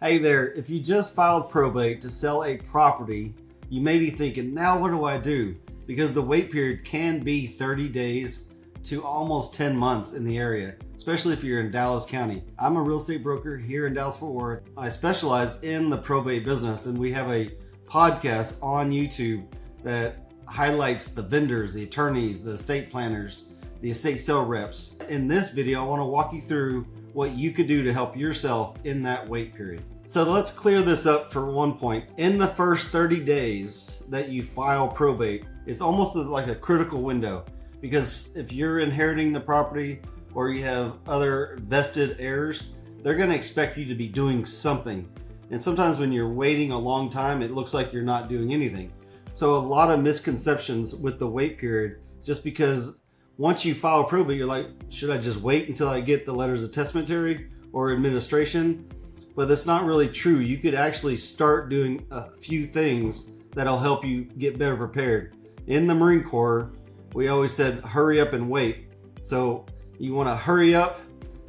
Hey there, if you just filed probate to sell a property, you may be thinking, now what do I do? Because the wait period can be 30 days to almost 10 months in the area, especially if you're in Dallas County. I'm a real estate broker here in Dallas-Fort Worth. I specialize in the probate business, and we have a podcast on YouTube that highlights the vendors, the attorneys, the estate planners, the estate sale reps. In this video, I want to walk you through what you could do to help yourself in that wait period. So let's clear this up for one point. In the first 30 days that you file probate, it's almost like a critical window, because if you're inheriting the property or you have other vested heirs, they're going to expect you to be doing something. And sometimes when you're waiting a long time, it looks like you're not doing anything. So a lot of misconceptions with the wait period, just because once you file probate, you're like, should I just wait until I get the letters of testamentary or administration? But that's not really true. You could actually start doing a few things that'll help you get better prepared. In the Marine Corps, we always said, hurry up and wait. So you want to hurry up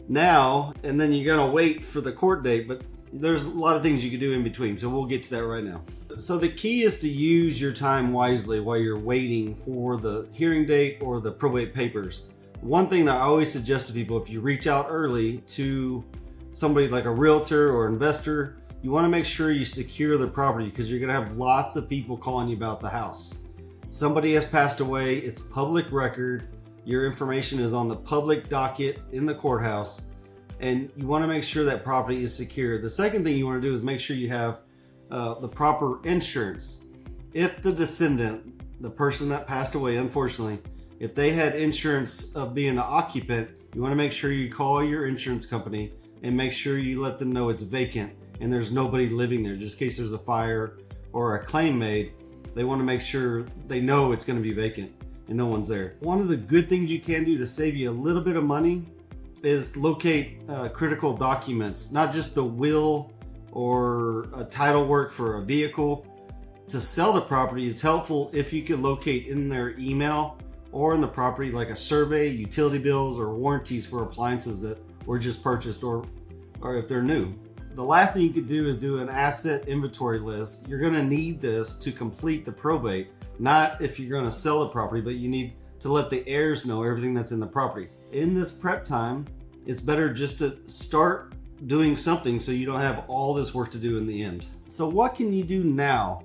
now, and then you're going to wait for the court date. But there's a lot of things you can do in between. So we'll get to that right now. So the key is to use your time wisely while you're waiting for the hearing date or the probate papers. One thing that I always suggest to people, if you reach out early to somebody like a realtor or investor, you want to make sure you secure the property, because you're going to have lots of people calling you about the house. Somebody has passed away, it's public record, your information is on the public docket in the courthouse, and you want to make sure that property is secure. The second thing you want to do is make sure you have the proper insurance. If the descendant, the person that passed away, unfortunately, if they had insurance of being an occupant, you want to make sure you call your insurance company and make sure you let them know it's vacant and there's nobody living there. Just in case there's a fire or a claim made, they want to make sure they know it's going to be vacant and no one's there. One of the good things you can do to save you a little bit of money is locate critical documents, not just the will or a title work for a vehicle. To sell the property, it's helpful if you can locate in their email or in the property like a survey, utility bills, or warranties for appliances that were just purchased, or if they're new. The last thing you could do is do an asset inventory list. You're going to need this to complete the probate, not if you're going to sell the property, but you need to let the heirs know everything that's in the property. In this prep time, it's better just to start doing something so you don't have all this work to do in the end. So what can you do now?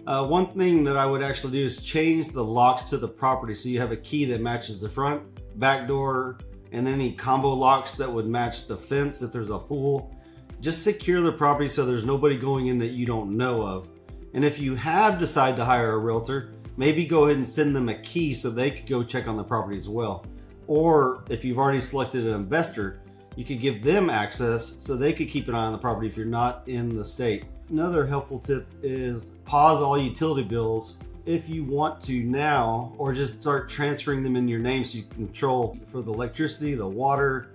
One thing that I would actually do is change the locks to the property so you have a key that matches the front, back door, and any combo locks that would match the fence if there's a pool. Just secure the property so there's nobody going in that you don't know of. And if you have decided to hire a realtor, maybe go ahead and send them a key so they could go check on the property as well. Or if you've already selected an investor, you could give them access so they could keep an eye on the property if you're not in the state. Another helpful tip is pause all utility bills if you want to now, or just start transferring them in your name so you control for the electricity, the water,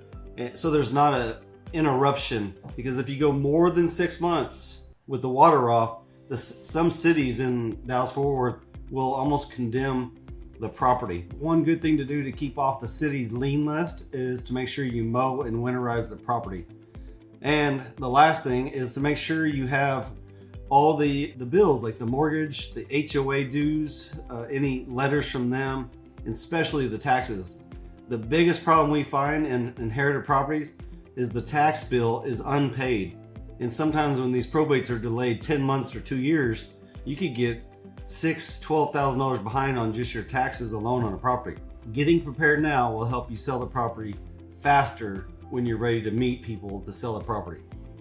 so there's not a interruption. Because if you go more than 6 months with the water off, some cities in Dallas-Fort Worth will almost condemn the property. One good thing to do to keep off the city's lien list is to make sure you mow and winterize the property. And the last thing is to make sure you have all the bills, like the mortgage, the HOA dues, any letters from them, and especially the taxes. The biggest problem we find in inherited properties is the tax bill is unpaid. And sometimes when these probates are delayed 10 months or 2 years, you could get $12,000 behind on just your taxes alone on a property. Getting prepared now will help you sell the property faster when you're ready to meet people to sell the property.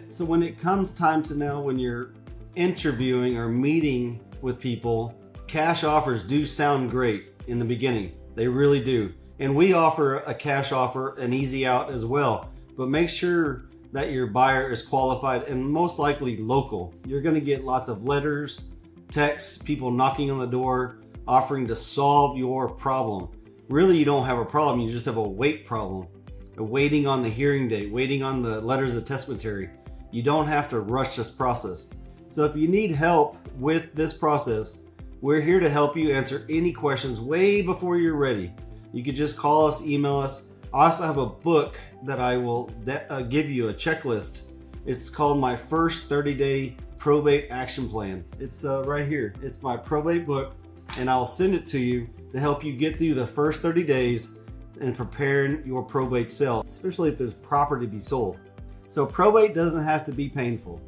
So when it comes time to now, when you're interviewing or meeting with people, cash offers do sound great in the beginning. They really do. And we offer a cash offer, an easy out as well. But make sure that your buyer is qualified and most likely local. You're going to get lots of letters, texts, people knocking on the door, offering to solve your problem. Really, you don't have a problem. You just have a wait problem. Waiting on the hearing date, waiting on the letters of testamentary. You don't have to rush this process. So if you need help with this process, we're here to help you answer any questions way before you're ready. You could just call us, email us. I also have a book that I will give you a checklist It's called my first 30-day probate action plan. It's right here. It's my probate book, and I'll send it to you to help you get through the first 30 days and preparing your probate sale, especially if there's property to be sold. So probate doesn't have to be painful.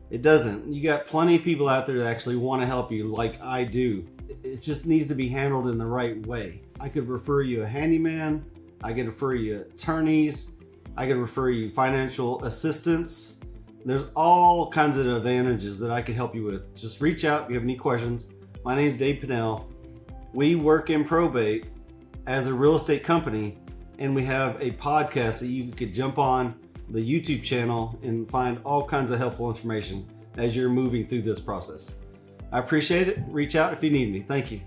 It doesn't. You got plenty of people out there that actually want to help you like I do. It just needs to be handled in the right way. I could refer you a handyman. I could refer you attorneys. I could refer you financial assistance. There's all kinds of advantages that I could help you with. Just reach out if you have any questions. My name is Dave Pannell. We work in probate as a real estate company, and we have a podcast that you could jump on the YouTube channel and find all kinds of helpful information as you're moving through this process. I appreciate it. Reach out if you need me. Thank you.